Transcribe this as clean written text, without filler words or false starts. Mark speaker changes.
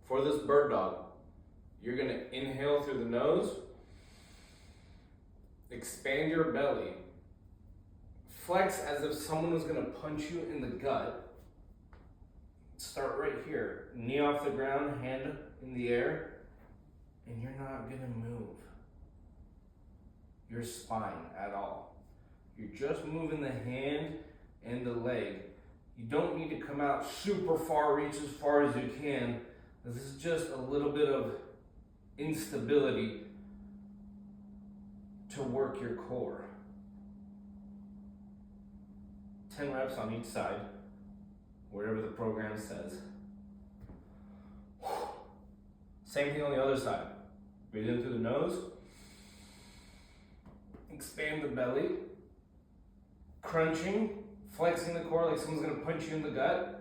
Speaker 1: For this bird dog, you're gonna inhale through the nose, expand your belly, flex as if someone was gonna punch you in the gut. Start right here, knee off the ground, hand in the air, and you're not gonna move your spine at all. You're just moving the hand and the leg. You don't need to come out super far, reach as far as you can. This is just a little bit of instability to work your core. 10 reps on each side, wherever the program says. Same thing on the other side. Breathe in through the nose, expand the belly, crunching, flexing the core like someone's gonna punch you in the gut.